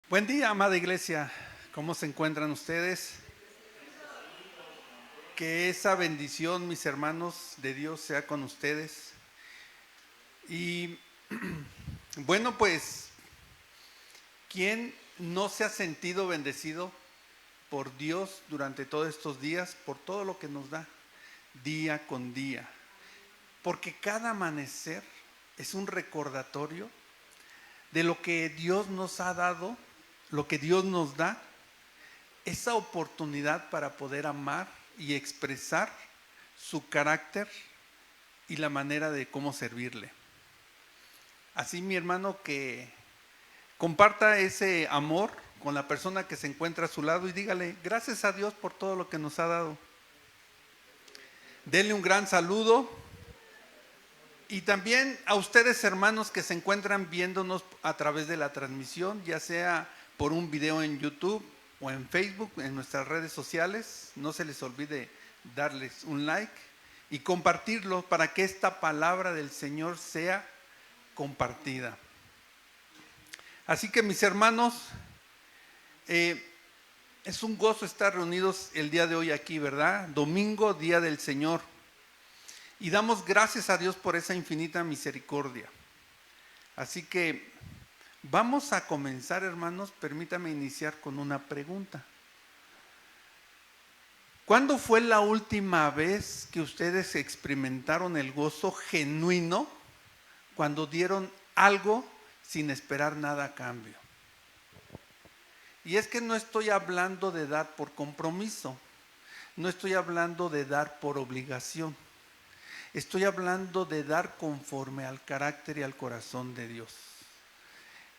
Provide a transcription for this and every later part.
Buen día, amada iglesia. ¿Cómo se encuentran ustedes? Que esa bendición, mis hermanos, de Dios sea con ustedes. Y bueno, pues, ¿quién no se ha sentido bendecido por Dios durante todos estos días, por todo lo que nos da, día con día? Porque cada amanecer es un recordatorio de lo que Dios nos ha dado, lo que Dios nos da, esa oportunidad para poder amar y expresar su carácter y la manera de cómo servirle. Así, mi hermano, que comparta ese amor con la persona que se encuentra a su lado y dígale, gracias a Dios por todo lo que nos ha dado. Denle un gran saludo. Y también a ustedes, hermanos, que se encuentran viéndonos a través de la transmisión, ya sea por un video en YouTube o en Facebook, en nuestras redes sociales, no se les olvide darles un like y compartirlo para que esta palabra del Señor sea compartida. Así que, mis hermanos, es un gozo estar reunidos el día de hoy aquí, ¿verdad? Domingo, Día del Señor. Y damos gracias a Dios por esa infinita misericordia. Así que vamos a comenzar, hermanos. Permítame iniciar con una pregunta. ¿Cuándo fue la última vez que ustedes experimentaron el gozo genuino cuando dieron algo sin esperar nada a cambio? Y es que no estoy hablando de dar por compromiso, no estoy hablando de dar por obligación. Estoy hablando de dar conforme al carácter y al corazón de Dios.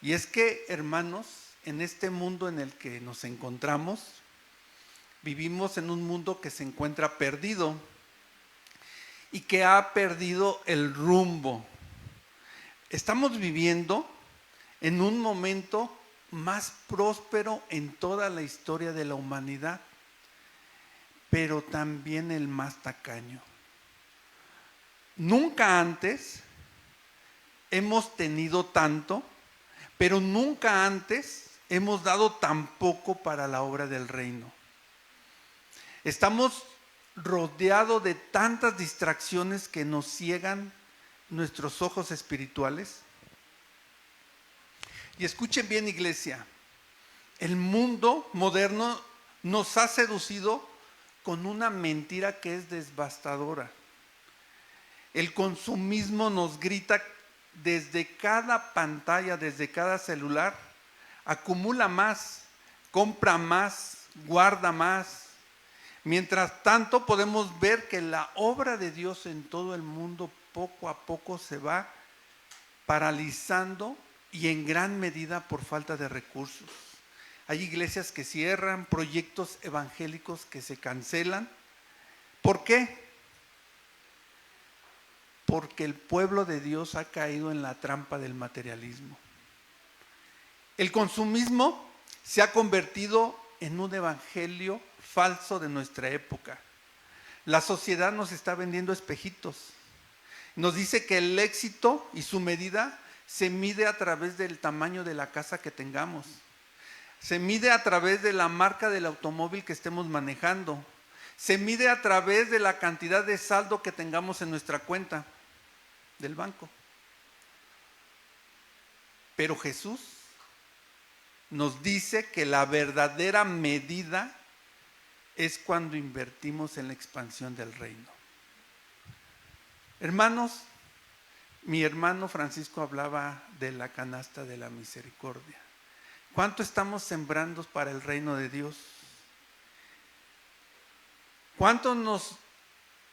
Y es que, hermanos, en este mundo en el que nos encontramos, vivimos en un mundo que se encuentra perdido y que ha perdido el rumbo. Estamos viviendo en un momento más próspero en toda la historia de la humanidad, pero también el más tacaño. Nunca antes hemos tenido tanto, pero nunca antes hemos dado tan poco para la obra del reino. Estamos rodeados de tantas distracciones que nos ciegan nuestros ojos espirituales. Y escuchen bien, iglesia, el mundo moderno nos ha seducido con una mentira que es devastadora. El consumismo nos grita desde cada pantalla, desde cada celular, acumula más, compra más, guarda más. Mientras tanto, podemos ver que la obra de Dios en todo el mundo poco a poco se va paralizando y en gran medida por falta de recursos. Hay iglesias que cierran, proyectos evangélicos que se cancelan. ¿Por qué? Porque el pueblo de Dios ha caído en la trampa del materialismo. El consumismo se ha convertido en un evangelio falso de nuestra época. La sociedad nos está vendiendo espejitos. Nos dice que el éxito y su medida se mide a través del tamaño de la casa que tengamos. Se mide a través de la marca del automóvil que estemos manejando. Se mide a través de la cantidad de saldo que tengamos en nuestra cuenta del banco. Pero Jesús nos dice que la verdadera medida es cuando invertimos en la expansión del reino. Hermanos, mi hermano Francisco hablaba de la canasta de la misericordia. ¿Cuánto estamos sembrando para el reino de Dios? ¿Cuánto nos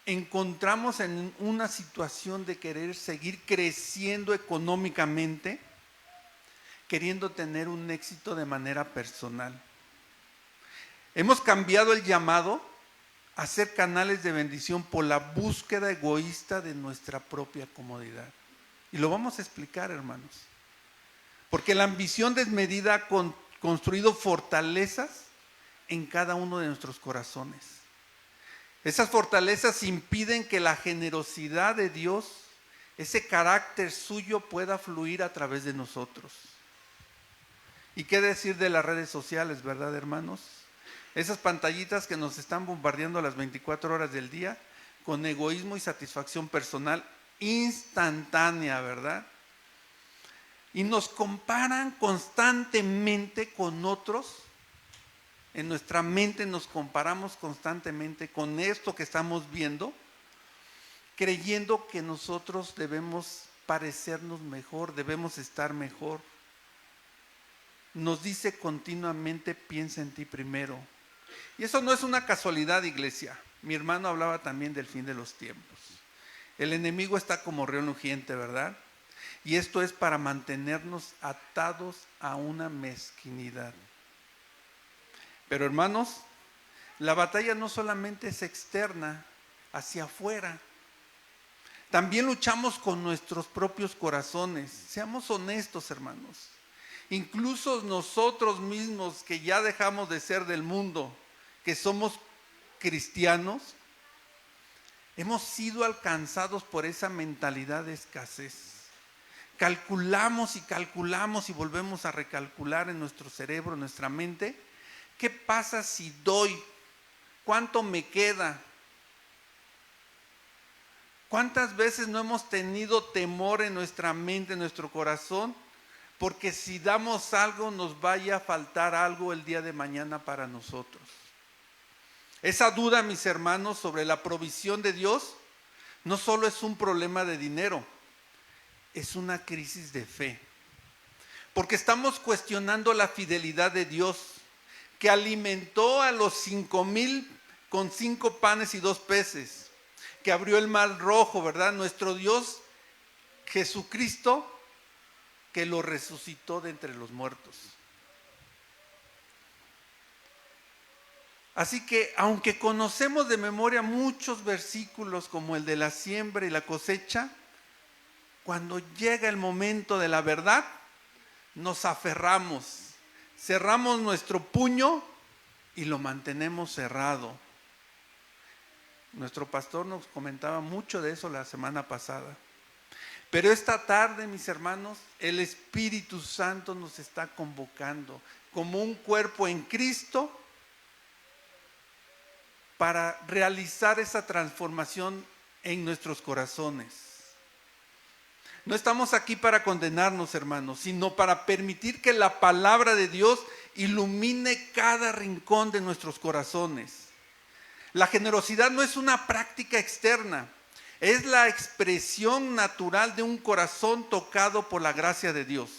encontramos en una situación de querer seguir creciendo económicamente, queriendo tener un éxito de manera personal? Hemos cambiado el llamado a ser canales de bendición por la búsqueda egoísta de nuestra propia comodidad. Y lo vamos a explicar, hermanos. Porque la ambición desmedida ha construido fortalezas en cada uno de nuestros corazones. Esas fortalezas impiden que la generosidad de Dios, ese carácter suyo, pueda fluir a través de nosotros. ¿Y qué decir de las redes sociales, verdad, hermanos? Esas pantallitas que nos están bombardeando las 24 horas del día con egoísmo y satisfacción personal instantánea, ¿verdad? Y nos comparan constantemente con otros. En nuestra mente nos comparamos constantemente con esto que estamos viendo, creyendo que nosotros debemos parecernos mejor, debemos estar mejor. Nos dice continuamente, piensa en ti primero. Y eso no es una casualidad, iglesia. Mi hermano hablaba también del fin de los tiempos. El enemigo está como león rugiente, ¿verdad? Y esto es para mantenernos atados a una mezquinidad. Pero hermanos, la batalla no solamente es externa, hacia afuera. También luchamos con nuestros propios corazones. Seamos honestos, hermanos. Incluso nosotros mismos que ya dejamos de ser del mundo, que somos cristianos, hemos sido alcanzados por esa mentalidad de escasez. Calculamos y volvemos a recalcular en nuestro cerebro, en nuestra mente. ¿Qué pasa si doy? ¿Cuánto me queda? ¿Cuántas veces no hemos tenido temor en nuestra mente, en nuestro corazón? Porque si damos algo, nos vaya a faltar algo el día de mañana para nosotros. Esa duda, mis hermanos, sobre la provisión de Dios, no solo es un problema de dinero, es una crisis de fe. Porque estamos cuestionando la fidelidad de Dios, que alimentó a los 5,000 con 5 panes y 2 peces, que abrió el mar rojo, ¿verdad? Nuestro Dios, Jesucristo, que lo resucitó de entre los muertos. Así que, aunque conocemos de memoria muchos versículos como el de la siembra y la cosecha, cuando llega el momento de la verdad, nos aferramos, cerramos nuestro puño y lo mantenemos cerrado. Nuestro pastor nos comentaba mucho de eso la semana pasada. Pero esta tarde, mis hermanos, el Espíritu Santo nos está convocando como un cuerpo en Cristo para realizar esa transformación en nuestros corazones. No estamos aquí para condenarnos, hermanos, sino para permitir que la palabra de Dios ilumine cada rincón de nuestros corazones. La generosidad no es una práctica externa, es la expresión natural de un corazón tocado por la gracia de Dios.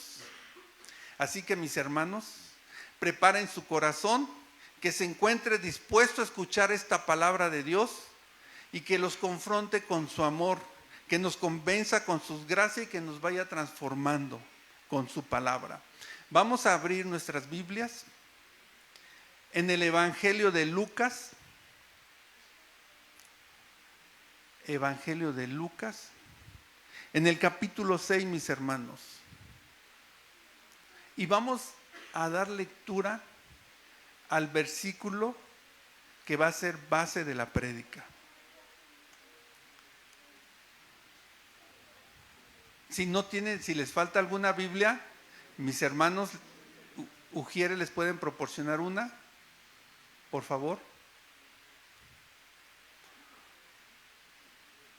Así que, mis hermanos, preparen su corazón, que se encuentre dispuesto a escuchar esta palabra de Dios y que los confronte con su amor, que nos convenza con sus gracias y que nos vaya transformando con su palabra. Vamos a abrir nuestras Biblias en el Evangelio de Lucas. Evangelio de Lucas, en el capítulo 6, mis hermanos. Y vamos a dar lectura al versículo que va a ser base de la prédica. Si les falta alguna Biblia, mis hermanos Ujiere les pueden proporcionar una, por favor.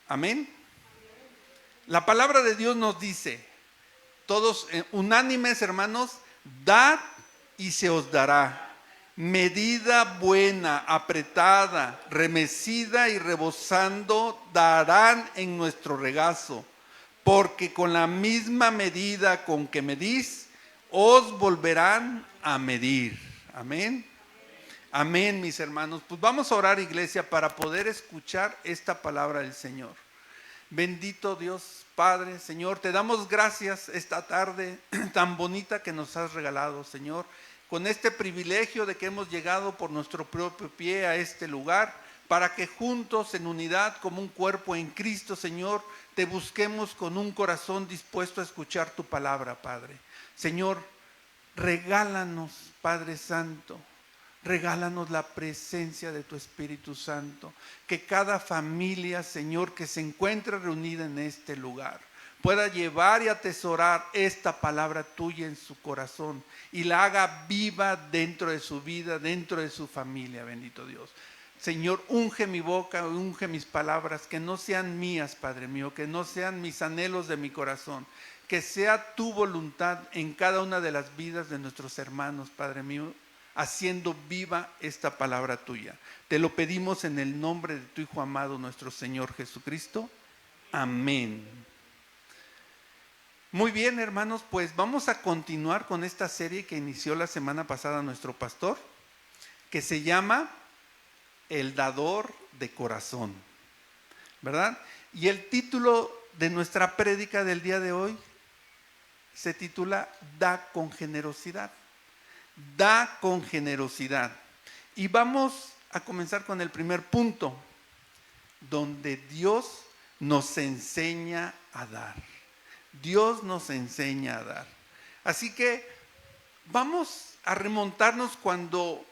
Amén. La palabra de Dios nos dice, todos unánimes, hermanos, dad y se os dará. Medida buena, apretada, remecida y rebosando darán en nuestro regazo, porque con la misma medida con que medís, os volverán a medir. Amén. Amén, mis hermanos. Pues vamos a orar, iglesia, para poder escuchar esta palabra del Señor. Bendito Dios, Padre, Señor, te damos gracias esta tarde tan bonita que nos has regalado, Señor, con este privilegio de que hemos llegado por nuestro propio pie a este lugar, para que juntos en unidad como un cuerpo en Cristo, Señor, te busquemos con un corazón dispuesto a escuchar tu palabra, Padre. Señor, regálanos, Padre Santo, regálanos la presencia de tu Espíritu Santo, que cada familia, Señor, que se encuentre reunida en este lugar pueda llevar y atesorar esta palabra tuya en su corazón y la haga viva dentro de su vida, dentro de su familia, bendito Dios. Señor, unge mi boca, unge mis palabras, que no sean mías, Padre mío, que no sean mis anhelos de mi corazón, que sea tu voluntad en cada una de las vidas de nuestros hermanos, Padre mío, haciendo viva esta palabra tuya. Te lo pedimos en el nombre de tu Hijo amado, nuestro Señor Jesucristo. Amén. Muy bien, hermanos, pues vamos a continuar con esta serie que inició la semana pasada nuestro pastor, que se llama El dador de corazón, ¿verdad? Y el título de nuestra prédica del día de hoy se titula Da con generosidad. Da con generosidad. Y vamos a comenzar con el primer punto, donde Dios nos enseña a dar. Dios nos enseña a dar. Así que vamos a remontarnos cuando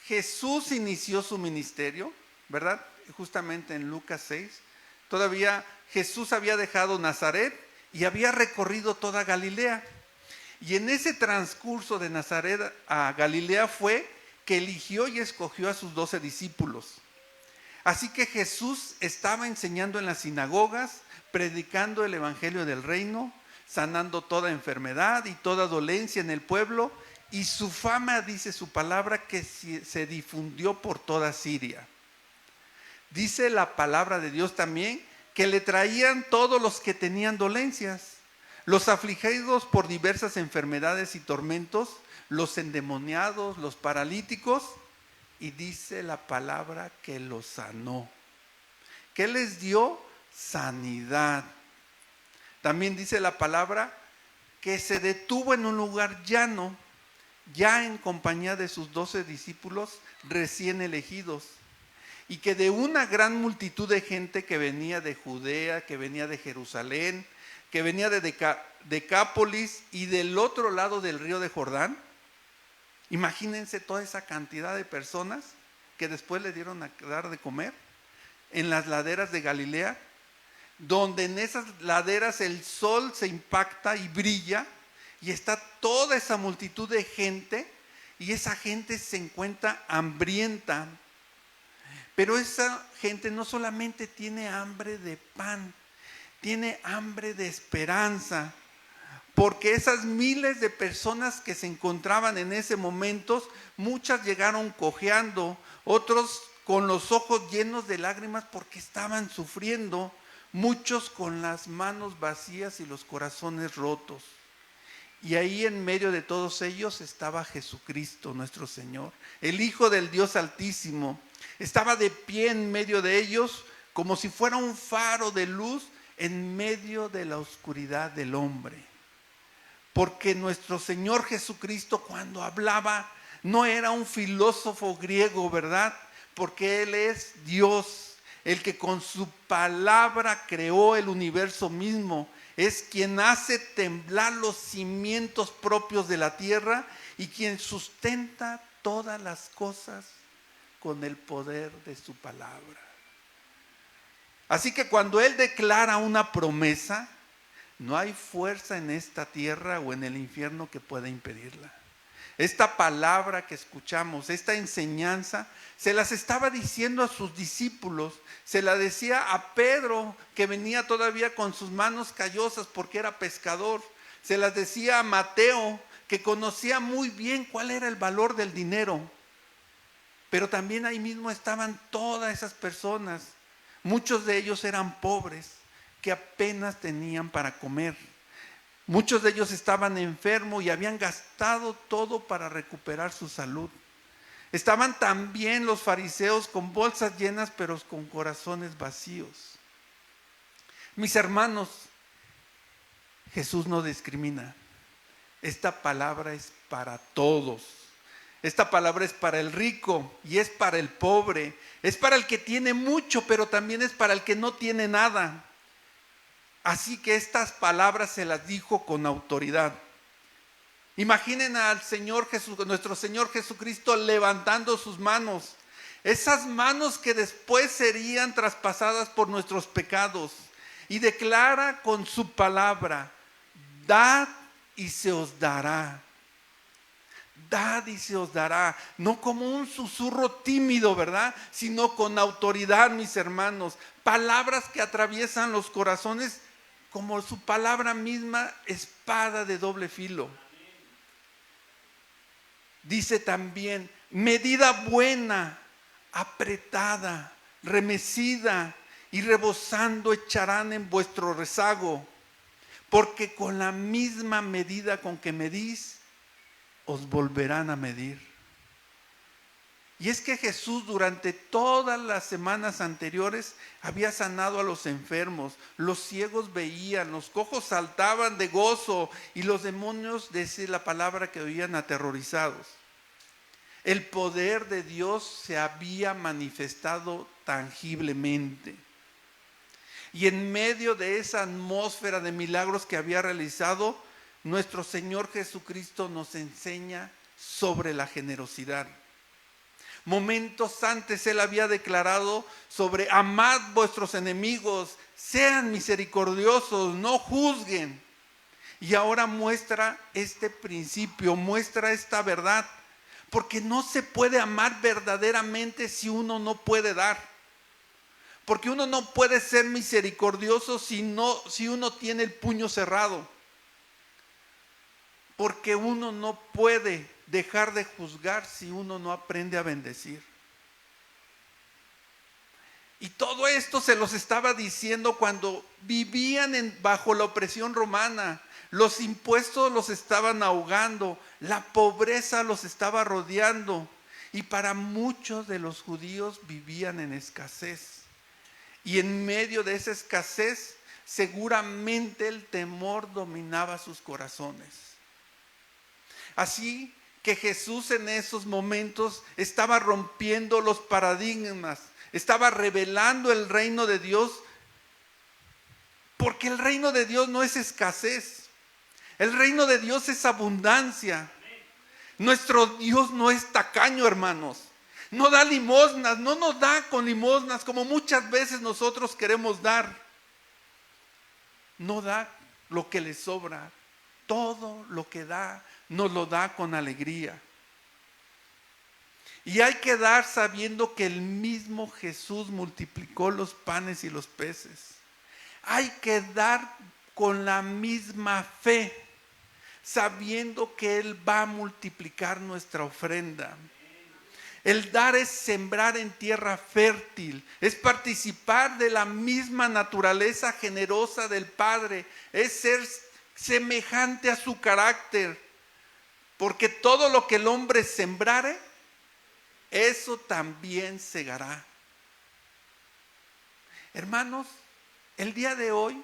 Jesús inició su ministerio, ¿verdad? Justamente en Lucas 6. Todavía Jesús había dejado Nazaret y había recorrido toda Galilea. Y en ese transcurso de Nazaret a Galilea fue que eligió y escogió a sus 12 discípulos. Así que Jesús estaba enseñando en las sinagogas, predicando el evangelio del reino, sanando toda enfermedad y toda dolencia en el pueblo, y su fama, dice su palabra, que se difundió por toda Siria. Dice la palabra de Dios también que le traían todos los que tenían dolencias, los afligidos por diversas enfermedades y tormentos, los endemoniados, los paralíticos, y dice la palabra que los sanó. ¿Qué les dio? Sanidad. También dice la palabra que se detuvo en un lugar llano, ya en compañía de sus 12 discípulos recién elegidos, y que de una gran multitud de gente que venía de Judea, que venía de Jerusalén, que venía de Decápolis y del otro lado del río de Jordán. Imagínense toda esa cantidad de personas que después le dieron a dar de comer en las laderas de Galilea, donde en esas laderas el sol se impacta y brilla, y está toda esa multitud de gente, y esa gente se encuentra hambrienta. Pero esa gente no solamente tiene hambre de pan, tiene hambre de esperanza, porque esas miles de personas que se encontraban en ese momento, muchas llegaron cojeando, otros con los ojos llenos de lágrimas porque estaban sufriendo, muchos con las manos vacías y los corazones rotos. Y ahí en medio de todos ellos estaba Jesucristo, nuestro Señor, el Hijo del Dios Altísimo. Estaba de pie en medio de ellos como si fuera un faro de luz en medio de la oscuridad del hombre. Porque nuestro Señor Jesucristo, cuando hablaba, no era un filósofo griego, ¿verdad? Porque Él es Dios, el que con su palabra creó el universo mismo. Es quien hace temblar los cimientos propios de la tierra y quien sustenta todas las cosas con el poder de su palabra. Así que cuando Él declara una promesa, no hay fuerza en esta tierra o en el infierno que pueda impedirla. Esta palabra que escuchamos, esta enseñanza, se las estaba diciendo a sus discípulos, se la decía a Pedro, que venía todavía con sus manos callosas porque era pescador, se las decía a Mateo, que conocía muy bien cuál era el valor del dinero. Pero también ahí mismo estaban todas esas personas, muchos de ellos eran pobres, que apenas tenían para comer. Muchos de ellos estaban enfermos y habían gastado todo para recuperar su salud. Estaban también los fariseos con bolsas llenas, pero con corazones vacíos. Mis hermanos, Jesús no discrimina. Esta palabra es para todos. Esta palabra es para el rico y es para el pobre. Es para el que tiene mucho, pero también es para el que no tiene nada. Así que estas palabras se las dijo con autoridad. Imaginen al Señor Jesús, nuestro Señor Jesucristo levantando sus manos. Esas manos que después serían traspasadas por nuestros pecados. y declara con su palabra: dad y se os dará. Dad y se os dará, no como un susurro tímido, ¿verdad? Sino con autoridad, mis hermanos. Palabras que atraviesan los corazones como su palabra misma, espada de doble filo. Dice también: medida buena, apretada, remecida y rebosando echarán en vuestro rezago, porque con la misma medida con que medís, os volverán a medir. Y es que Jesús durante todas las semanas anteriores había sanado a los enfermos, los ciegos veían, los cojos saltaban de gozo y los demonios, dice la palabra, que oían aterrorizados. El poder de Dios se había manifestado tangiblemente. Y en medio de esa atmósfera de milagros que había realizado, nuestro Señor Jesucristo nos enseña sobre la generosidad. Momentos antes Él había declarado sobre: amad vuestros enemigos, sean misericordiosos, no juzguen. Y ahora muestra este principio, muestra esta verdad, porque no se puede amar verdaderamente si uno no puede dar. Porque uno no puede ser misericordioso si uno tiene el puño cerrado. Porque uno no puede dejar de juzgar si uno no aprende a bendecir. Y todo esto se los estaba diciendo cuando vivían bajo la opresión romana. Los impuestos los estaban ahogando, la pobreza los estaba rodeando. Y para muchos de los judíos vivían en escasez. Y en medio de esa escasez, seguramente el temor dominaba sus corazones. Así que Jesús en esos momentos estaba rompiendo los paradigmas, estaba revelando el reino de Dios, porque el reino de Dios no es escasez, el reino de Dios es abundancia. Nuestro Dios no es tacaño, hermanos, no da limosnas, no nos da con limosnas como muchas veces nosotros queremos dar. No da lo que le sobra, todo lo que da nos lo da con alegría. Y hay que dar sabiendo que el mismo Jesús multiplicó los panes y los peces. Hay que dar con la misma fe, sabiendo que Él va a multiplicar nuestra ofrenda. El dar es sembrar en tierra fértil, es participar de la misma naturaleza generosa del Padre, es ser semejante a su carácter. Porque todo lo que el hombre sembrare, eso también segará. Hermanos, el día de hoy,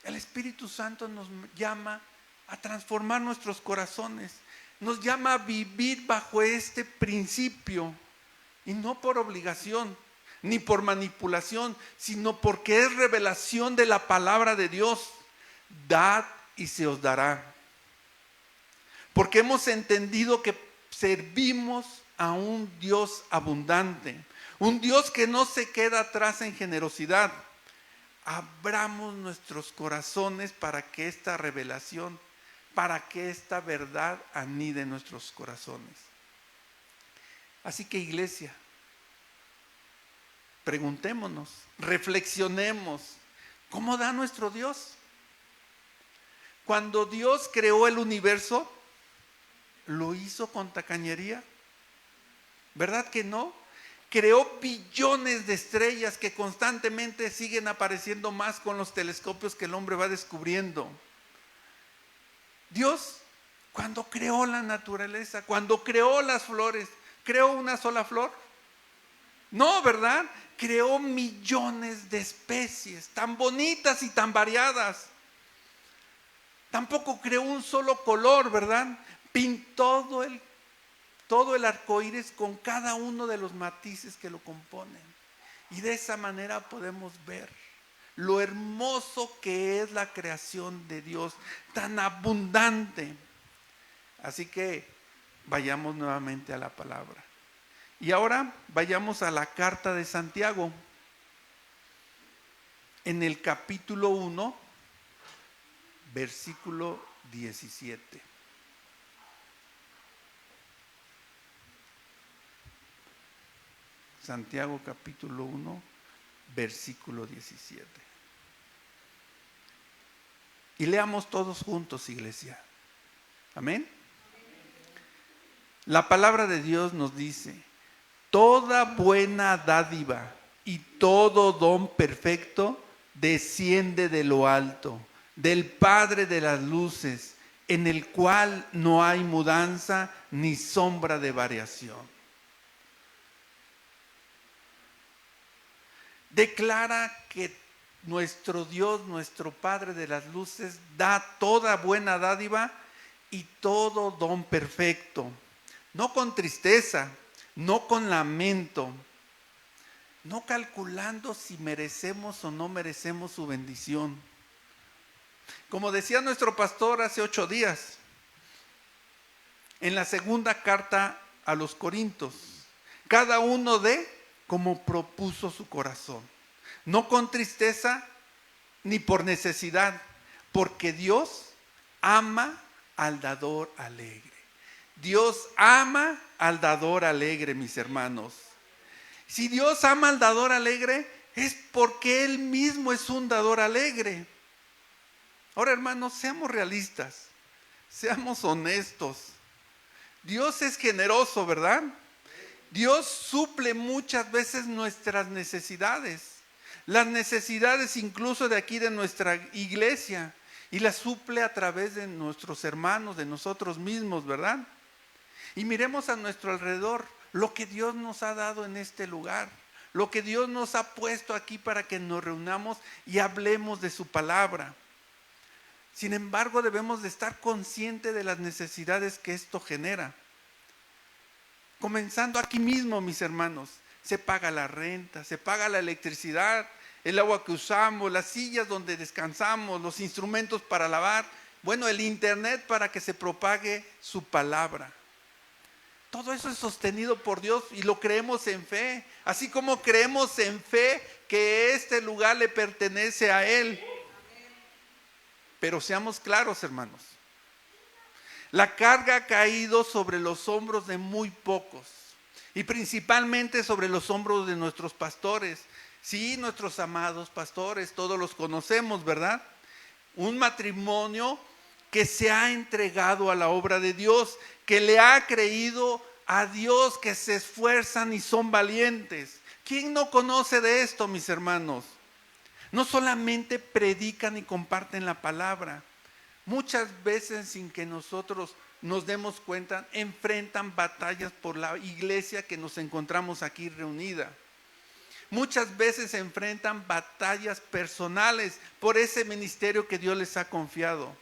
el Espíritu Santo nos llama a transformar nuestros corazones. Nos llama a vivir bajo este principio. Y no por obligación, ni por manipulación, sino porque es revelación de la palabra de Dios. Dad y se os dará. Porque hemos entendido que servimos a un Dios abundante, un Dios que no se queda atrás en generosidad. Abramos nuestros corazones para que esta revelación, para que esta verdad anide en nuestros corazones. Así que, iglesia, preguntémonos, reflexionemos, ¿cómo da nuestro Dios? Cuando Dios creó el universo, ¿lo hizo con tacañería? ¿Verdad que no? Creó billones de estrellas que constantemente siguen apareciendo más con los telescopios que el hombre va descubriendo. Dios, cuando creó la naturaleza, cuando creó las flores, ¿creó una sola flor? No, ¿verdad? Creó millones de especies tan bonitas y tan variadas. Tampoco creó un solo color, ¿verdad? Pintó todo el arco iris con cada uno de los matices que lo componen. Y de esa manera podemos ver lo hermoso que es la creación de Dios, tan abundante. Así que vayamos nuevamente a la palabra. Y ahora vayamos a la carta de Santiago. en el capítulo 1, versículo 17. Santiago capítulo 1, versículo 17. Y leamos todos juntos, iglesia. Amén. La palabra de Dios nos dice: toda buena dádiva y todo don perfecto desciende de lo alto, del Padre de las luces, en el cual no hay mudanza ni sombra de variación. Declara que nuestro Dios, nuestro Padre de las luces, da toda buena dádiva y todo don perfecto, no con tristeza, no con lamento, no calculando si merecemos o no merecemos su bendición. Como decía nuestro pastor hace 8 días, en la segunda carta a los Corintios, cada uno dé como propuso su corazón, no con tristeza ni por necesidad, porque Dios ama al dador alegre. Dios ama al dador alegre, mis hermanos. Si Dios ama al dador alegre, es porque Él mismo es un dador alegre. Ahora, hermanos, seamos realistas, seamos honestos. Dios es generoso, ¿verdad? Dios suple muchas veces nuestras necesidades, las necesidades incluso de aquí de nuestra iglesia, y las suple a través de nuestros hermanos, de nosotros mismos, ¿verdad? Y miremos a nuestro alrededor lo que Dios nos ha dado en este lugar, lo que Dios nos ha puesto aquí para que nos reunamos y hablemos de su palabra. Sin embargo, debemos de estar conscientes de las necesidades que esto genera. Comenzando aquí mismo, mis hermanos, se paga la renta, se paga la electricidad, el agua que usamos, las sillas donde descansamos, los instrumentos para lavar, bueno, el internet para que se propague su palabra. Todo eso es sostenido por Dios y lo creemos en fe, así como creemos en fe que este lugar le pertenece a Él. Pero seamos claros, hermanos. La carga ha caído sobre los hombros de muy pocos y principalmente sobre los hombros de nuestros pastores. Sí, nuestros amados pastores, todos los conocemos, ¿verdad? Un matrimonio que se ha entregado a la obra de Dios, que le ha creído a Dios, que se esfuerzan y son valientes. ¿Quién no conoce de esto, mis hermanos? No solamente predican y comparten la palabra, muchas veces sin que nosotros nos demos cuenta, enfrentan batallas por la iglesia que nos encontramos aquí reunida. Muchas veces enfrentan batallas personales por ese ministerio que Dios les ha confiado.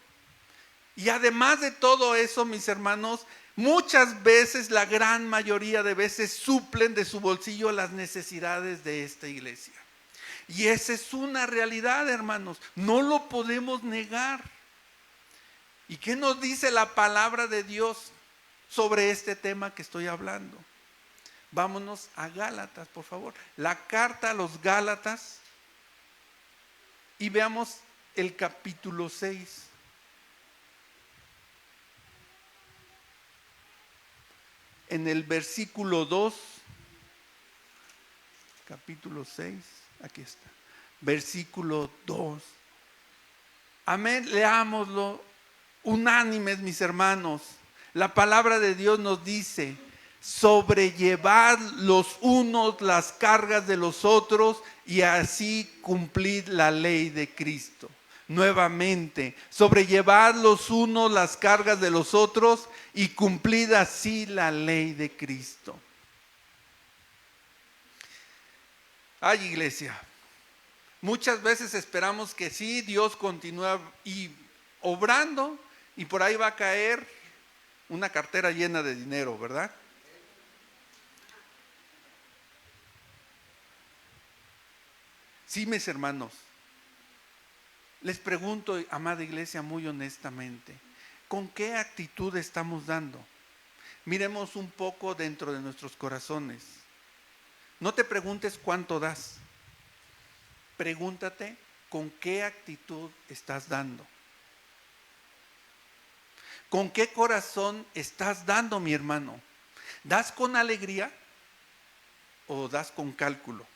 Y además de todo eso, mis hermanos, muchas veces, la gran mayoría de veces, suplen de su bolsillo las necesidades de esta iglesia. Y esa es una realidad, hermanos, no lo podemos negar. ¿Y qué nos dice la palabra de Dios sobre este tema que estoy hablando? Vámonos a Gálatas, por favor. La carta a los Gálatas y veamos el capítulo 6. En el versículo 2, capítulo 6, aquí está, versículo 2. Amén, leámoslo unánimes, mis hermanos. La palabra de Dios nos dice: sobrellevad los unos las cargas de los otros y así cumplid la ley de Cristo. Nuevamente, sobrellevad los unos las cargas de los otros y cumplid así la ley de Cristo. Ay, iglesia, muchas veces esperamos que sí, Dios continúa y obrando, y por ahí va a caer una cartera llena de dinero, ¿verdad? Sí, mis hermanos, les pregunto, amada iglesia, muy honestamente, ¿con qué actitud estamos dando? Miremos un poco dentro de nuestros corazones. No te preguntes cuánto das. Pregúntate ¿con qué actitud estás dando? ¿Con qué corazón estás dando, mi hermano? ¿Das con alegría o das con cálculo?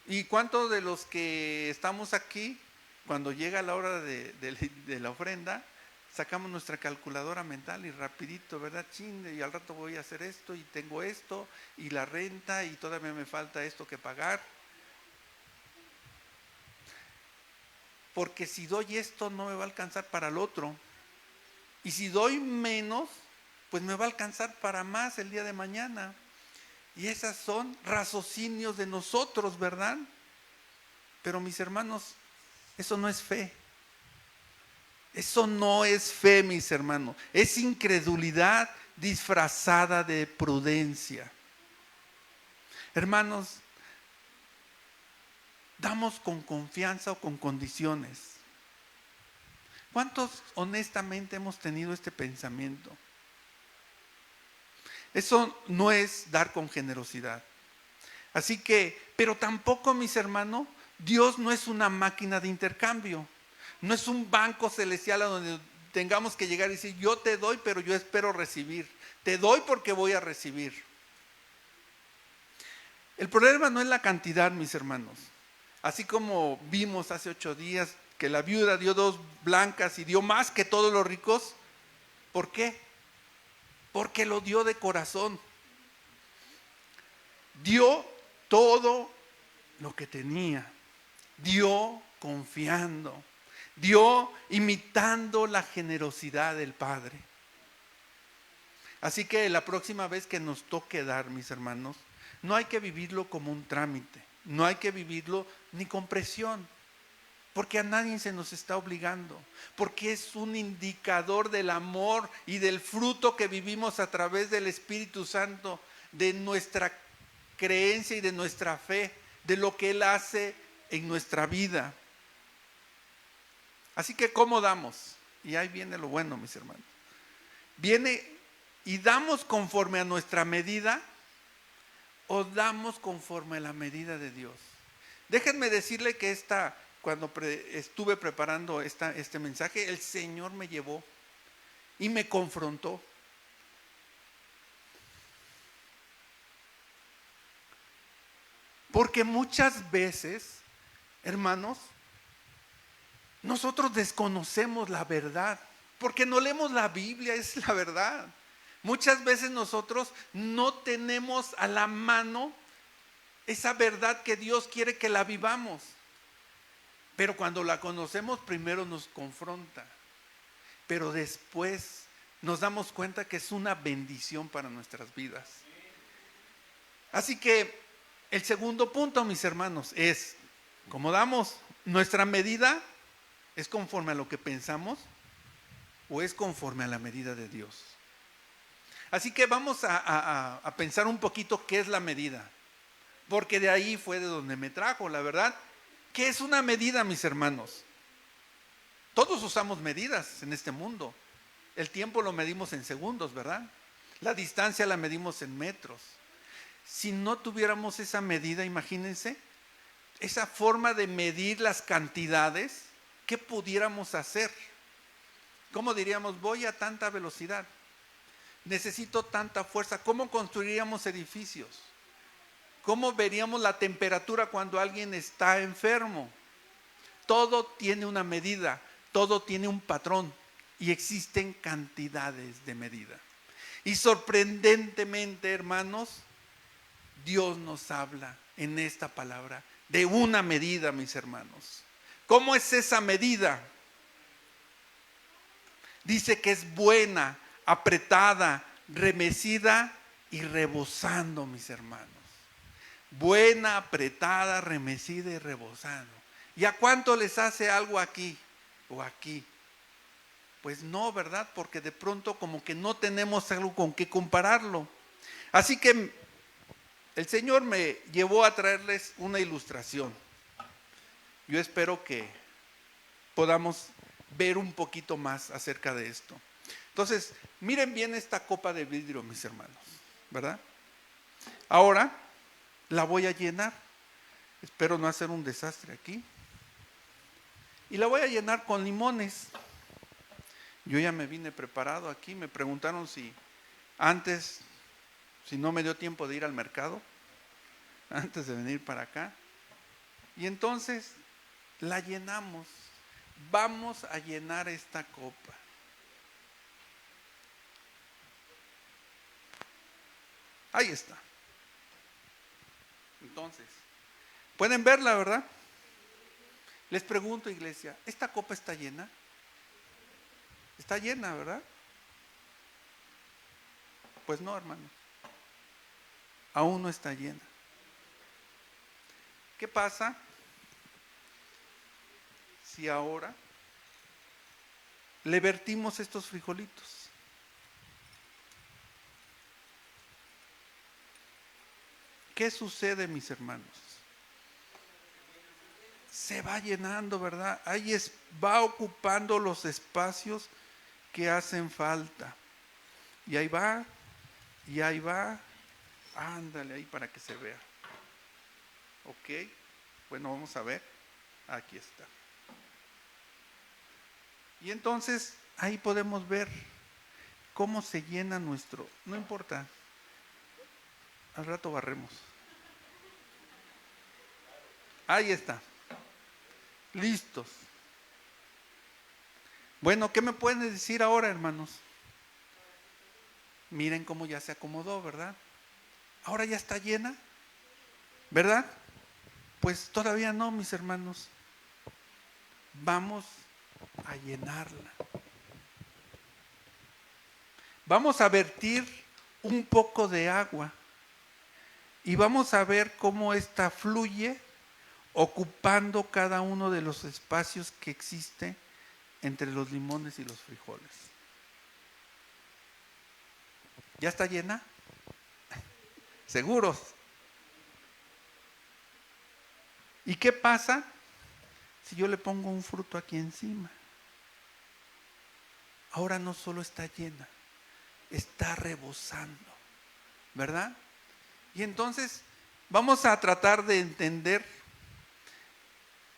¿Y cuántos de los que estamos aquí, cuando llega la hora de la ofrenda, sacamos nuestra calculadora mental y rapidito, ¿verdad? Chin, y al rato voy a hacer esto y tengo esto y la renta y todavía me falta esto que pagar? Porque si doy esto no me va a alcanzar para el otro. Y si doy menos, pues me va a alcanzar para más el día de mañana. Y esas son raciocinios de nosotros, ¿verdad? Pero mis hermanos, eso no es fe. Eso no es fe, mis hermanos. Es incredulidad disfrazada de prudencia. Hermanos, damos con confianza o con condiciones. ¿Cuántos honestamente hemos tenido este pensamiento? Eso no es dar con generosidad. Así que, pero tampoco, mis hermanos, Dios no es una máquina de intercambio. No es un banco celestial a donde tengamos que llegar y decir, yo te doy, pero yo espero recibir. Te doy porque voy a recibir. El problema no es la cantidad, mis hermanos. Así como vimos hace 8 días que la viuda dio 2 blancas y dio más que todos los ricos. ¿Por qué? Porque lo dio de corazón. Dio todo lo que tenía. Dio confiando. Dio imitando la generosidad del Padre. Así que la próxima vez que nos toque dar, mis hermanos, no hay que vivirlo como un trámite. No hay que vivirlo ni con presión. Porque a nadie se nos está obligando. Porque es un indicador del amor y del fruto que vivimos a través del Espíritu Santo, de nuestra creencia y de nuestra fe, de lo que Él hace en nuestra vida. Así que, ¿cómo damos? Y ahí viene lo bueno, mis hermanos. Viene y damos conforme a nuestra medida o damos conforme a la medida de Dios. Déjenme decirle que cuando estuve preparando este mensaje, el Señor me llevó y me confrontó. Porque muchas veces, hermanos, nosotros desconocemos la verdad, porque no leemos la Biblia, es la verdad. Muchas veces nosotros no tenemos a la mano esa verdad que Dios quiere que la vivamos. Pero cuando la conocemos, primero nos confronta. Pero después nos damos cuenta que es una bendición para nuestras vidas. Así que el segundo punto, mis hermanos, es, ¿cómo damos? Nuestra medida. ¿Es conforme a lo que pensamos o es conforme a la medida de Dios? Así que vamos a pensar un poquito qué es la medida, porque de ahí fue de donde me trajo, la verdad. ¿Qué es una medida, mis hermanos? Todos usamos medidas en este mundo. El tiempo lo medimos en segundos, ¿verdad? La distancia la medimos en metros. Si no tuviéramos esa medida, imagínense, esa forma de medir las cantidades, ¿qué pudiéramos hacer? ¿Cómo diríamos? Voy a tanta velocidad, necesito tanta fuerza. ¿Cómo construiríamos edificios? ¿Cómo veríamos la temperatura cuando alguien está enfermo? Todo tiene una medida, todo tiene un patrón y existen cantidades de medida. Y sorprendentemente, hermanos, Dios nos habla en esta palabra de una medida, mis hermanos. ¿Cómo es esa medida? Dice que es buena, apretada, remecida y rebosando, mis hermanos. Buena, apretada, remecida y rebosando. ¿Y a cuánto les hace algo aquí o aquí? Pues no, ¿verdad? Porque de pronto como que no tenemos algo con qué compararlo. Así que el Señor me llevó a traerles una ilustración. Yo espero que podamos ver un poquito más acerca de esto. Entonces, miren bien esta copa de vidrio, mis hermanos, ¿verdad? Ahora la voy a llenar. Espero no hacer un desastre aquí. Y la voy a llenar con limones. Yo ya me vine preparado aquí. Me preguntaron si no me dio tiempo de ir al mercado, antes de venir para acá. Y entonces la llenamos. Vamos a llenar esta copa. Ahí está. Entonces, pueden verla, ¿verdad? Les pregunto, iglesia, ¿esta copa está llena? Está llena, ¿verdad? Pues no, hermanos. Aún no está llena. ¿Qué pasa si ahora le vertimos estos frijolitos? ¿Qué sucede, mis hermanos? Se va llenando, ¿verdad? Va ocupando los espacios que hacen falta. Y ahí va, y ahí va. Ándale ahí para que se vea. Ok, bueno, vamos a ver. Aquí está. Y entonces ahí podemos ver cómo se llena nuestro, no importa, al rato barremos. Ahí está. Listos. Bueno, ¿qué me pueden decir ahora, hermanos? Miren cómo ya se acomodó, ¿verdad? Ahora ya está llena, ¿verdad? Pues todavía no, mis hermanos. Vamos a llenarla. Vamos a vertir un poco de agua y vamos a ver cómo esta fluye ocupando cada uno de los espacios que existe entre los limones y los frijoles. ¿Ya está llena? ¿Seguros? ¿Y qué pasa si yo le pongo un fruto aquí encima? Ahora no solo está llena, está rebosando, ¿verdad? Y entonces vamos a tratar de entender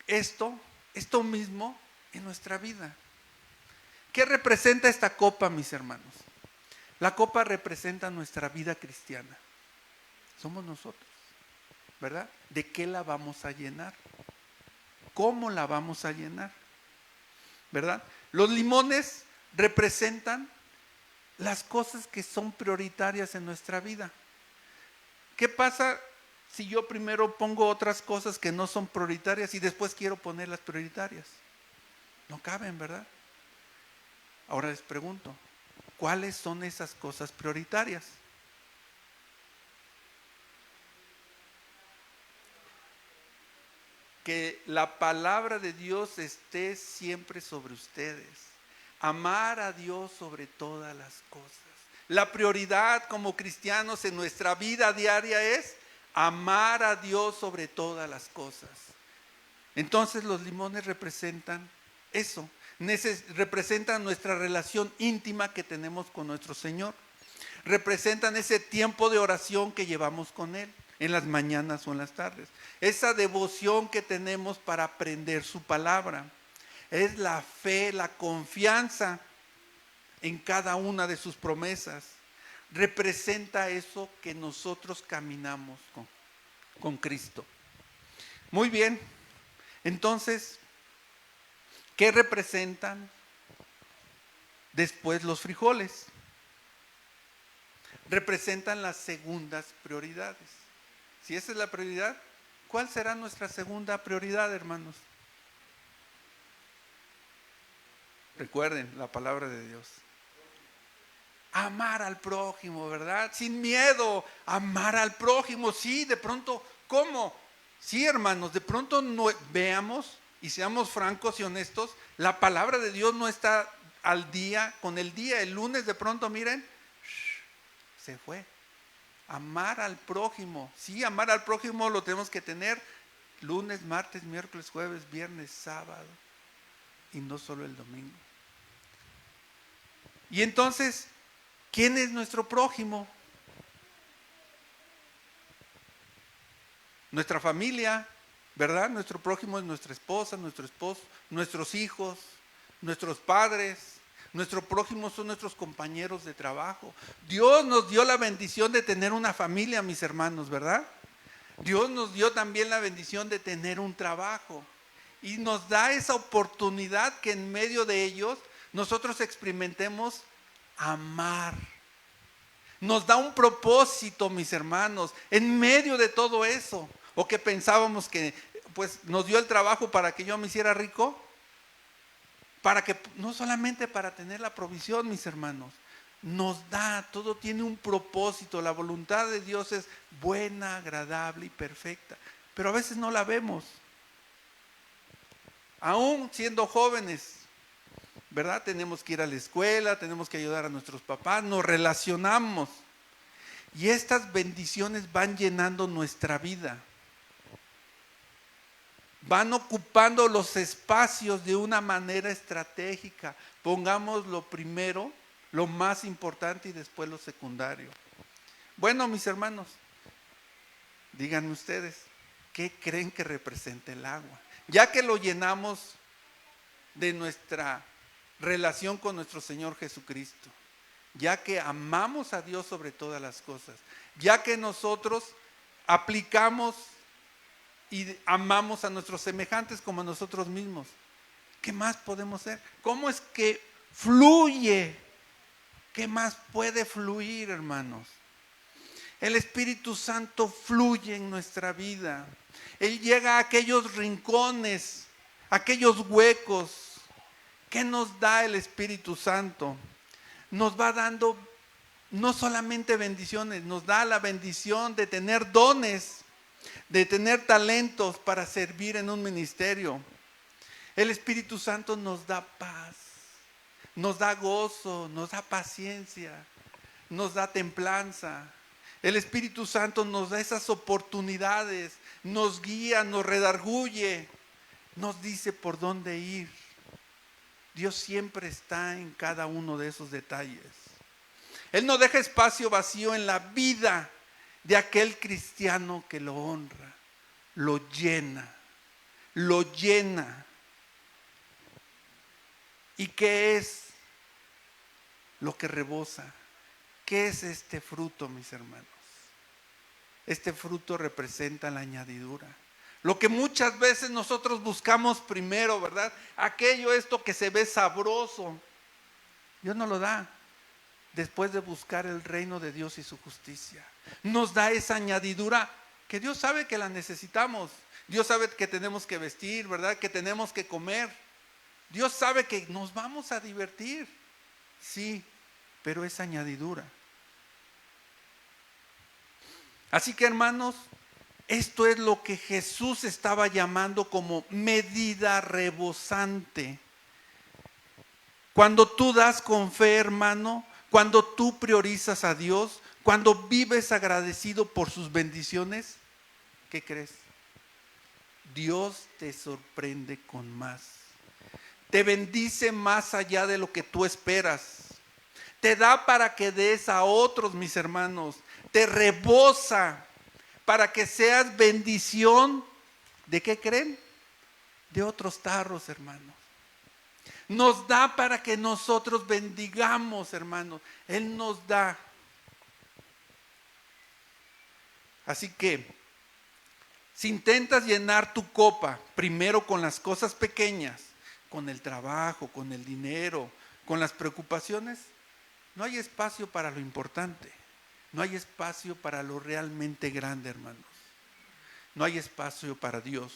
esto mismo en nuestra vida. ¿Qué representa esta copa, mis hermanos? La copa representa nuestra vida cristiana. Somos nosotros, ¿verdad? ¿De qué la vamos a llenar? ¿Cómo la vamos a llenar? ¿Verdad? Los limones representan las cosas que son prioritarias en nuestra vida. ¿Qué pasa si yo primero pongo otras cosas que no son prioritarias y después quiero poner las prioritarias? No caben, ¿verdad? Ahora les pregunto, ¿cuáles son esas cosas prioritarias? Que la palabra de Dios esté siempre sobre ustedes. Amar a Dios sobre todas las cosas. La prioridad como cristianos en nuestra vida diaria es amar a Dios sobre todas las cosas. Entonces los limones representan eso, representan nuestra relación íntima que tenemos con nuestro Señor. Representan ese tiempo de oración que llevamos con Él en las mañanas o en las tardes. Esa devoción que tenemos para aprender su palabra. Es la fe, la confianza en cada una de sus promesas. Representa eso que nosotros caminamos con Cristo. Muy bien. Entonces, ¿qué representan después los frijoles? Representan las segundas prioridades. Si esa es la prioridad, ¿cuál será nuestra segunda prioridad, hermanos? Recuerden la palabra de Dios. Amar al prójimo, ¿verdad? Sin miedo, amar al prójimo. Sí, de pronto, ¿cómo? Sí, hermanos, de pronto no, veamos y seamos francos y honestos, la palabra de Dios no está al día, con el día, el lunes de pronto, miren, se fue. Amar al prójimo, sí, amar al prójimo lo tenemos que tener lunes, martes, miércoles, jueves, viernes, sábado y no solo el domingo. Y entonces, ¿quién es nuestro prójimo? Nuestra familia, ¿verdad? Nuestro prójimo es nuestra esposa, nuestro esposo, nuestros hijos, nuestros padres. Nuestro prójimo son nuestros compañeros de trabajo. Dios nos dio la bendición de tener una familia, mis hermanos, ¿verdad? Dios nos dio también la bendición de tener un trabajo. Y nos da esa oportunidad que en medio de ellos nosotros experimentemos amar. Nos da un propósito, mis hermanos, en medio de todo eso. O que pensábamos que pues nos dio el trabajo para que yo me hiciera rico. Para que, no solamente para tener la provisión, mis hermanos, nos da, todo tiene un propósito. La voluntad de Dios es buena, agradable y perfecta, pero a veces no la vemos. Aún siendo jóvenes, ¿verdad? Tenemos que ir a la escuela, tenemos que ayudar a nuestros papás, nos relacionamos. Y estas bendiciones van llenando nuestra vida. Van ocupando los espacios de una manera estratégica. Pongamos lo primero, lo más importante y después lo secundario. Bueno, mis hermanos, díganme ustedes, ¿qué creen que representa el agua? Ya que lo llenamos de nuestra relación con nuestro Señor Jesucristo, ya que amamos a Dios sobre todas las cosas, ya que nosotros aplicamos y amamos a nuestros semejantes como a nosotros mismos, ¿qué más podemos hacer? ¿Cómo es que fluye? ¿Qué más puede fluir, hermanos? El Espíritu Santo fluye en nuestra vida. Él llega a aquellos rincones, aquellos huecos. ¿Qué nos da el Espíritu Santo? Nos va dando no solamente bendiciones, nos da la bendición de tener dones, de tener talentos para servir en un ministerio. El Espíritu Santo nos da paz, nos da gozo, nos da paciencia, nos da templanza. El Espíritu Santo nos da esas oportunidades, nos guía, nos redarguye, nos dice por dónde ir. Dios siempre está en cada uno de esos detalles. Él no deja espacio vacío en la vida de aquel cristiano que lo honra, lo llena, lo llena. ¿Y qué es lo que rebosa? ¿Qué es este fruto, mis hermanos? Este fruto representa la añadidura. Lo que muchas veces nosotros buscamos primero, ¿verdad? Aquello, esto que se ve sabroso, Dios nos lo da después de buscar el reino de Dios y su justicia. Nos da esa añadidura que Dios sabe que la necesitamos. Dios sabe que tenemos que vestir, ¿verdad? Que tenemos que comer. Dios sabe que nos vamos a divertir. Sí, pero es añadidura. Así que, hermanos, esto es lo que Jesús estaba llamando como medida rebosante. Cuando tú das con fe, hermano, cuando tú priorizas a Dios, cuando vives agradecido por sus bendiciones, ¿qué crees? Dios te sorprende con más. Te bendice más allá de lo que tú esperas. Te da para que des a otros, mis hermanos. Te rebosa para que seas bendición. ¿De qué creen? De otros tarros, hermanos. Nos da para que nosotros bendigamos, hermanos. Él nos da. Así que, si intentas llenar tu copa primero con las cosas pequeñas, con el trabajo, con el dinero, con las preocupaciones, no hay espacio para lo importante. No hay espacio para lo realmente grande, hermanos. No hay espacio para Dios.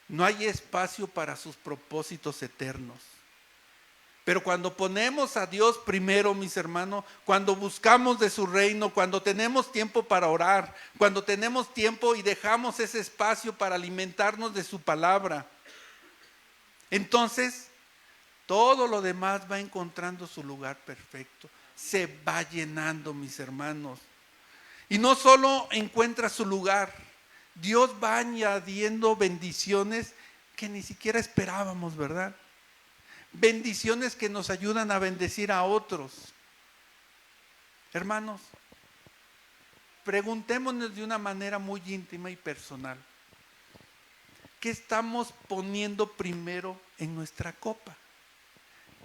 No hay espacio para sus propósitos eternos. Pero cuando ponemos a Dios primero, mis hermanos, cuando buscamos de su reino, cuando tenemos tiempo para orar, cuando tenemos tiempo y dejamos ese espacio para alimentarnos de su palabra, entonces todo lo demás va encontrando su lugar perfecto. Se va llenando, mis hermanos. Y no solo encuentra su lugar, Dios va añadiendo bendiciones que ni siquiera esperábamos, ¿verdad? Bendiciones que nos ayudan a bendecir a otros. Hermanos, preguntémonos de una manera muy íntima y personal. ¿qué estamos poniendo primero en nuestra copa?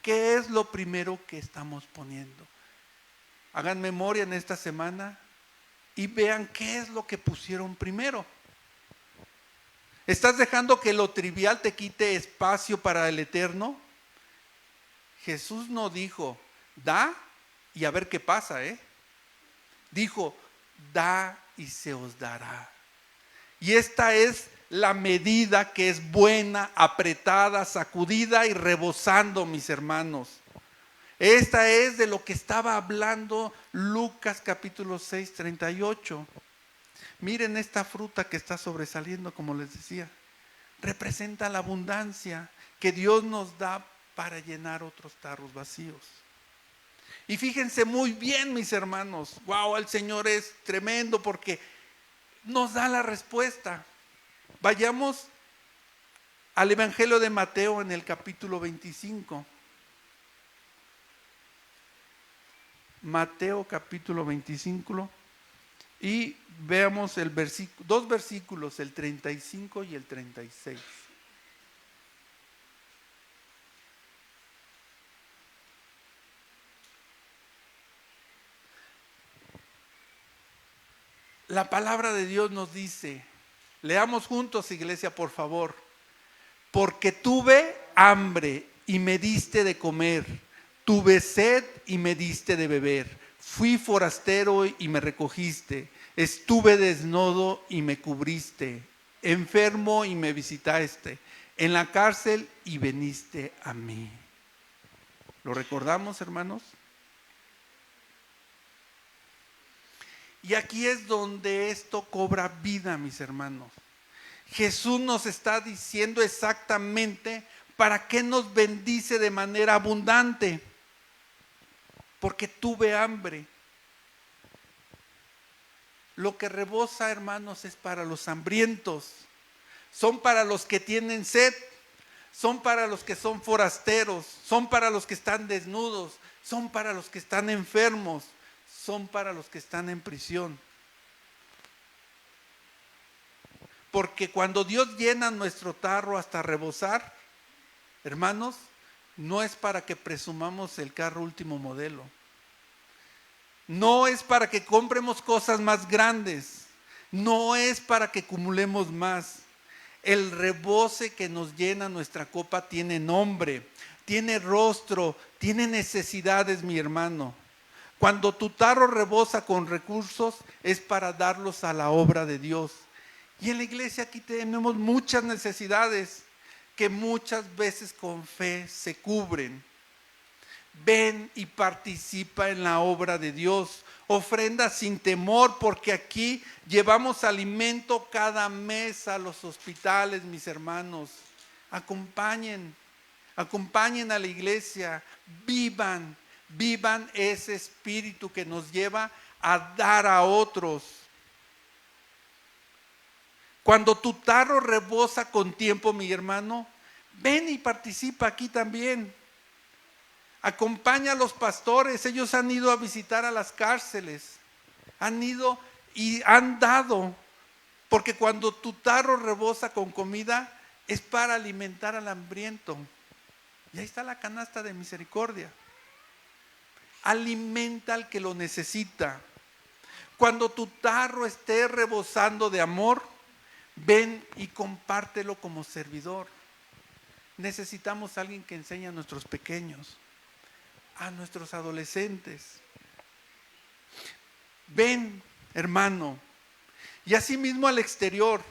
¿Qué es lo primero que estamos poniendo? Hagan memoria en esta semana y vean qué es lo que pusieron primero. ¿Estás dejando que lo trivial te quite espacio para el eterno? Jesús no dijo, da y a ver qué pasa, Dijo, da y se os dará. Y esta es la medida que es buena, apretada, sacudida y rebosando, mis hermanos. Esta es de lo que estaba hablando Lucas capítulo 6, 38. Miren esta fruta que está sobresaliendo, como les decía. Representa la abundancia que Dios nos da para llenar otros tarros vacíos. Y fíjense muy bien, mis hermanos. Wow, el Señor es tremendo porque nos da la respuesta. Vayamos al Evangelio de Mateo en el capítulo 25. Mateo capítulo 25 y veamos dos versículos, el 35 y el 36. La palabra de Dios nos dice, leamos juntos, iglesia, por favor. Porque tuve hambre y me diste de comer, tuve sed y me diste de beber, fui forastero y me recogiste, estuve desnudo y me cubriste, enfermo y me visitaste, en la cárcel y veniste a mí. ¿Lo recordamos, hermanos? Y aquí es donde esto cobra vida, mis hermanos. Jesús nos está diciendo exactamente para qué nos bendice de manera abundante. Porque tuve hambre. Lo que rebosa, hermanos, es para los hambrientos. Son para los que tienen sed. Son para los que son forasteros. Son para los que están desnudos. Son para los que están enfermos. Son para los que están en prisión. Porque cuando Dios llena nuestro tarro hasta rebosar, hermanos, no es para que presumamos el carro último modelo. No es para que compremos cosas más grandes. No es para que acumulemos más. El rebose que nos llena nuestra copa tiene nombre, tiene rostro, tiene necesidades, mi hermano. Cuando tu tarro rebosa con recursos es para darlos a la obra de Dios. Y en la iglesia aquí tenemos muchas necesidades que muchas veces con fe se cubren. Ven y participa en la obra de Dios. Ofrenda sin temor, porque aquí llevamos alimento cada mes a los hospitales, mis hermanos. Acompañen a la iglesia, vivan ese espíritu que nos lleva a dar a otros. Cuando tu tarro rebosa con tiempo, mi hermano, ven y participa aquí también. Acompaña a los pastores, ellos han ido a visitar a las cárceles, han ido y han dado, porque cuando tu tarro rebosa con comida es para alimentar al hambriento. Y ahí está la canasta de misericordia. Alimenta al que lo necesita. Cuando tu tarro esté rebosando de amor, ven y compártelo como servidor. Necesitamos a alguien que enseñe a nuestros pequeños, a nuestros adolescentes. Ven, hermano, y asimismo al exterior,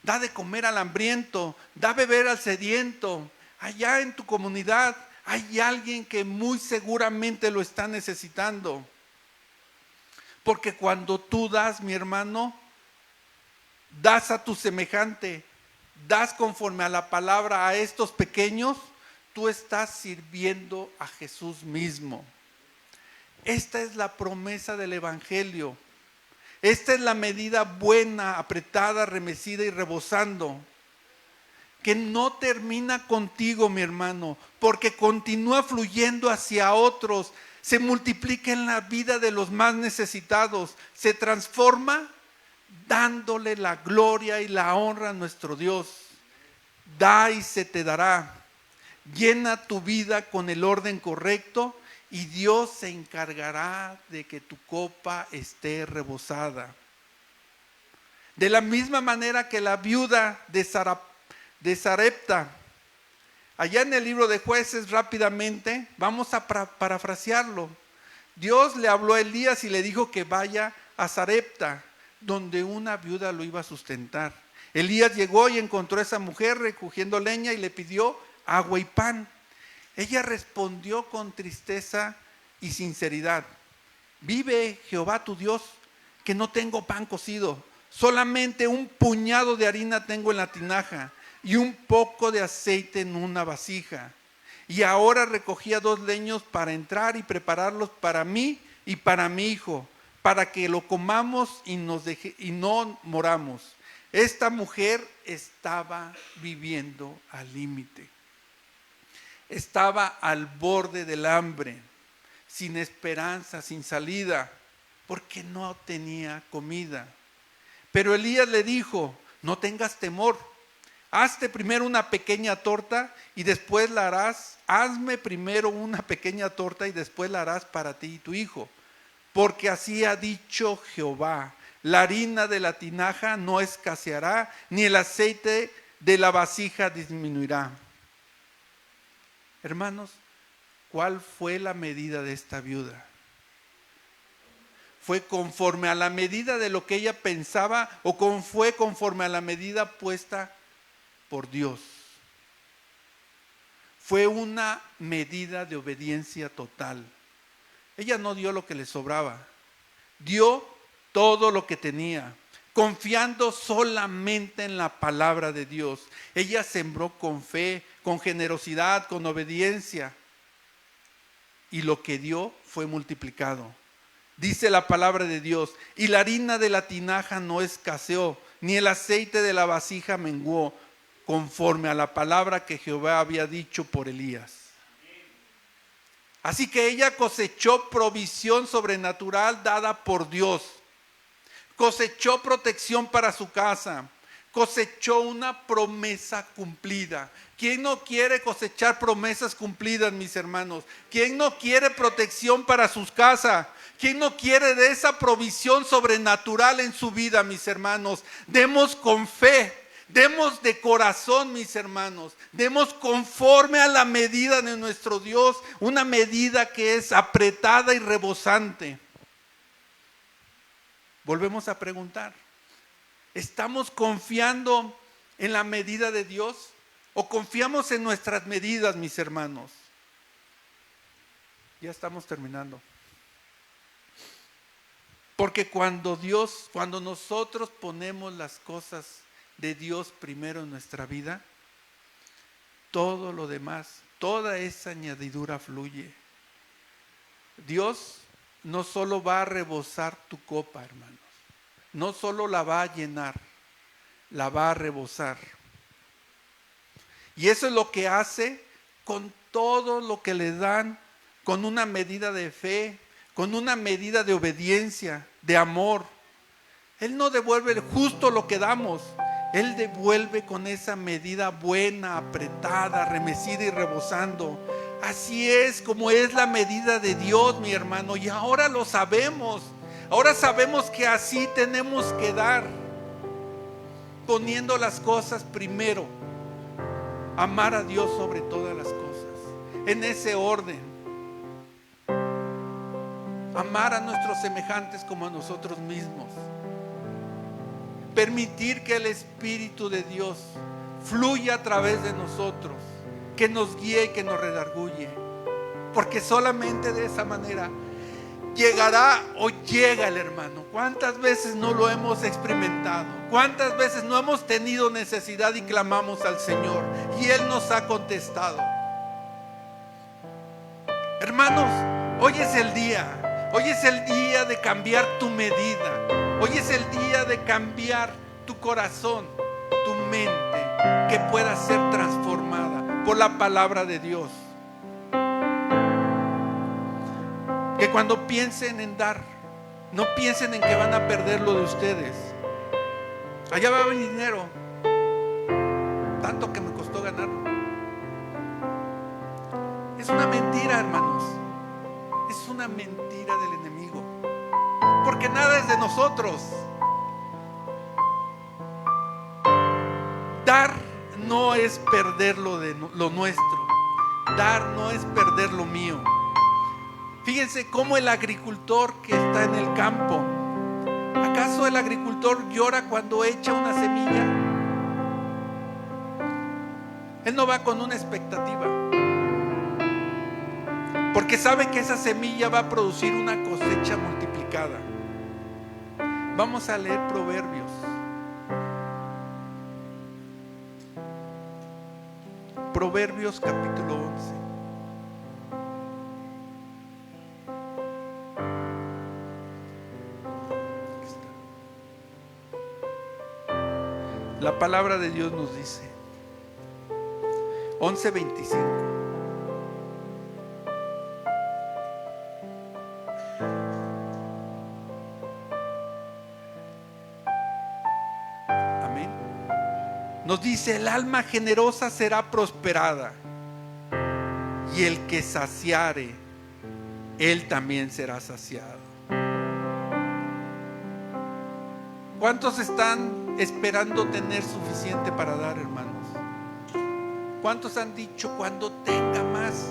da de comer al hambriento, da beber al sediento. Allá en tu comunidad hay alguien que muy seguramente lo está necesitando. Porque cuando tú das, mi hermano, das a tu semejante, das conforme a la palabra a estos pequeños, tú estás sirviendo a Jesús mismo. Esta es la promesa del Evangelio. Esta es la medida buena, apretada, remecida y rebosando, que no termina contigo, mi hermano, porque continúa fluyendo hacia otros, se multiplica en la vida de los más necesitados, se transforma dándole la gloria y la honra a nuestro Dios. da y se te dará. Llena tu vida con el orden correcto y Dios se encargará de que tu copa esté rebosada. De la misma manera que la viuda de Sarepta, allá en el libro de Jueces, rápidamente, vamos a parafrasearlo. Dios le habló a Elías y le dijo que vaya a Sarepta, donde una viuda lo iba a sustentar. Elías llegó y encontró a esa mujer recogiendo leña y le pidió agua y pan. Ella respondió con tristeza y sinceridad: vive Jehová tu Dios, que no tengo pan cocido, solamente un puñado de harina tengo en la tinaja y un poco de aceite en una vasija. Y ahora recogía 2 leños para entrar y prepararlos para mí y para mi hijo, para que lo comamos y no moramos. Esta mujer estaba viviendo al límite. Estaba al borde del hambre, sin esperanza, sin salida, porque no tenía comida. Pero Elías le dijo: no tengas temor, hazte primero una pequeña torta y después la harás. Hazme primero una pequeña torta y después la harás para ti y tu hijo. Porque así ha dicho Jehová: la harina de la tinaja no escaseará, ni el aceite de la vasija disminuirá. Hermanos, ¿cuál fue la medida de esta viuda? ¿Fue conforme a la medida de lo que ella pensaba o fue conforme a la medida puesta por Dios? Fue una medida de obediencia total. Ella no dio lo que le sobraba, dio todo lo que tenía, confiando solamente en la palabra de Dios. Ella sembró con fe, con generosidad, con obediencia, y lo que dio fue multiplicado. Dice la palabra de Dios: y la harina de la tinaja no escaseó, ni el aceite de la vasija menguó, conforme a la palabra que Jehová había dicho por Elías. Así que ella cosechó provisión sobrenatural dada por Dios. Cosechó protección para su casa. Cosechó una promesa cumplida. ¿Quién no quiere cosechar promesas cumplidas, mis hermanos? ¿Quién no quiere protección para sus casas? ¿Quién no quiere de esa provisión sobrenatural en su vida, mis hermanos? Demos con fe. Demos de corazón, mis hermanos. Demos conforme a la medida de nuestro Dios, una medida que es apretada y rebosante. Volvemos a preguntar: ¿estamos confiando en la medida de Dios o confiamos en nuestras medidas, mis hermanos? Ya estamos terminando. Porque cuando nosotros ponemos las cosas de Dios primero en nuestra vida, todo lo demás, toda esa añadidura fluye. Dios no solo va a rebosar tu copa, hermanos, no solo la va a llenar, la va a rebosar. Y eso es lo que hace con todo lo que le dan, con una medida de fe, con una medida de obediencia, de amor. Él no devuelve justo lo que damos, Él devuelve con esa medida buena, apretada, remecida y rebosando. Así es como es la medida de Dios, mi hermano, y ahora lo sabemos. Ahora sabemos que así tenemos que dar, poniendo las cosas primero. Amar a Dios sobre todas las cosas, en ese orden. Amar a nuestros semejantes como a nosotros mismos. Permitir que el Espíritu de Dios fluya a través de nosotros, que nos guíe y que nos redarguye, porque solamente de esa manera llegará o llega el hermano. ¿Cuántas veces no lo hemos experimentado? ¿Cuántas veces no hemos tenido necesidad y clamamos al Señor y Él nos ha contestado? Hermanos, hoy es el día. Hoy es el día de cambiar tu medida. Hoy es el día de cambiar tu corazón, tu mente, que pueda ser transformada por la palabra de Dios. Que cuando piensen en dar, no piensen en que van a perder lo de ustedes. Allá va mi dinero, tanto que me ganarlo. Es una mentira, hermanos. Es una mentira del enemigo. Porque nada es de nosotros. Dar no es perder lo nuestro. Dar no es perder lo mío. Fíjense cómo el agricultor que está en el campo, ¿acaso el agricultor llora cuando echa una semilla? Él no va con una expectativa, porque sabe que esa semilla va a producir una cosecha multiplicada. Vamos a leer Proverbios. Proverbios capítulo 11. La palabra de Dios nos dice, 11:25. Amén. Nos dice, el alma generosa será prosperada, y el que saciare, él también será saciado. ¿Cuántos están esperando tener suficiente para dar, hermanos? ¿Cuántos han dicho, cuando tenga más,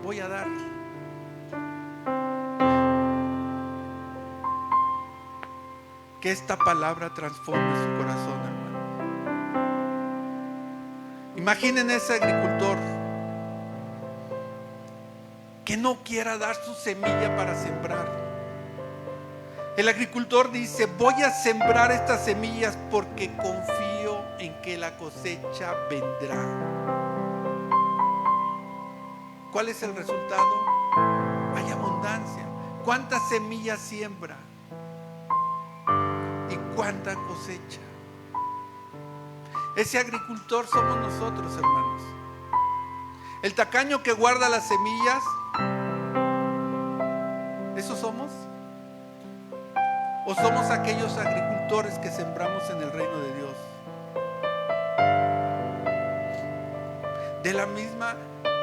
voy a dar? Que esta palabra transforme su corazón, hermano. Imaginen ese agricultor que no quiera dar su semilla para sembrar. El agricultor dice, voy a sembrar estas semillas porque confío en que la cosecha vendrá. ¿Cuál es el resultado? Hay abundancia. ¿Cuántas semillas siembra? ¿Y cuánta cosecha? Ese agricultor somos nosotros, hermanos. El tacaño que guarda las semillas, ¿esos somos? ¿O somos aquellos agricultores que sembramos en el reino de Dios? De la misma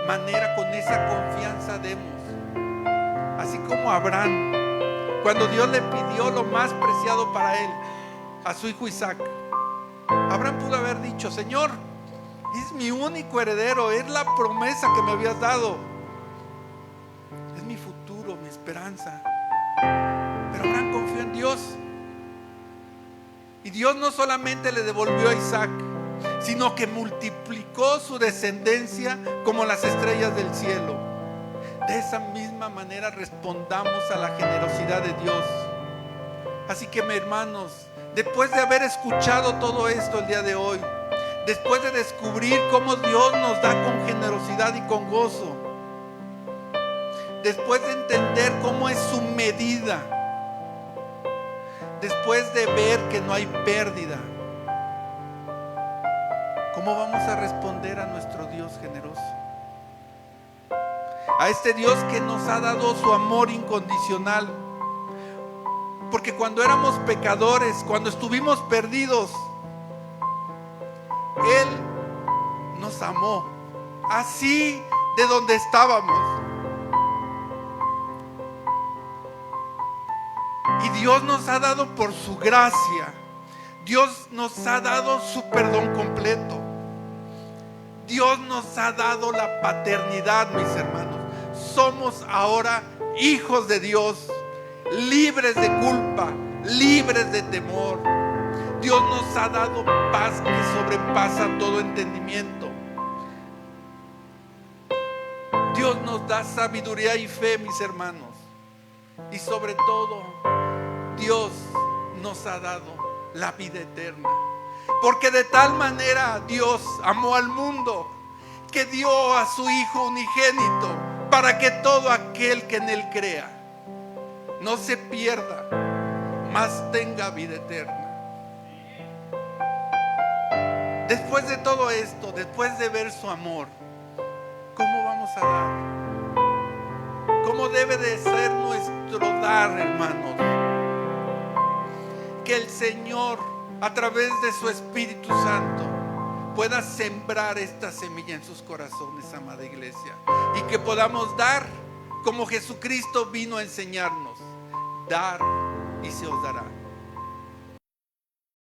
manera, con esa confianza demos. Así como Abraham, cuando Dios le pidió lo más preciado para él, a su hijo Isaac, Abraham pudo haber dicho, Señor, es mi único heredero, es la promesa que me habías dado, es mi futuro, mi esperanza. Pero Abraham confió en Dios, y Dios no solamente le devolvió a Isaac, sino que multiplicó su descendencia como las estrellas del cielo. De esa misma manera respondamos a la generosidad de Dios. Así que, mis hermanos, después de haber escuchado todo esto el día de hoy, después de descubrir cómo Dios nos da con generosidad y con gozo, después de entender cómo es su medida, después de ver que no hay pérdida, ¿cómo vamos a responder a nuestro Dios generoso? A este Dios que nos ha dado su amor incondicional. Porque cuando éramos pecadores, cuando estuvimos perdidos, Él nos amó, así de donde estábamos. Y Dios nos ha dado por su gracia, Dios nos ha dado su perdón completo. Dios nos ha dado la paternidad, mis hermanos. Somos ahora hijos de Dios, libres de culpa, libres de temor. Dios nos ha dado paz que sobrepasa todo entendimiento. Dios nos da sabiduría y fe, mis hermanos. Y sobre todo, Dios nos ha dado la vida eterna. Porque de tal manera Dios amó al mundo que dio a su Hijo unigénito, para que todo aquel que en Él crea no se pierda, mas tenga vida eterna. Después de todo esto, después de ver su amor, ¿cómo vamos a dar? ¿Cómo debe de ser nuestro dar, hermanos? Que el Señor, a través de su Espíritu Santo, pueda sembrar esta semilla en sus corazones, amada iglesia, y que podamos dar como Jesucristo vino a enseñarnos: dar y se os dará.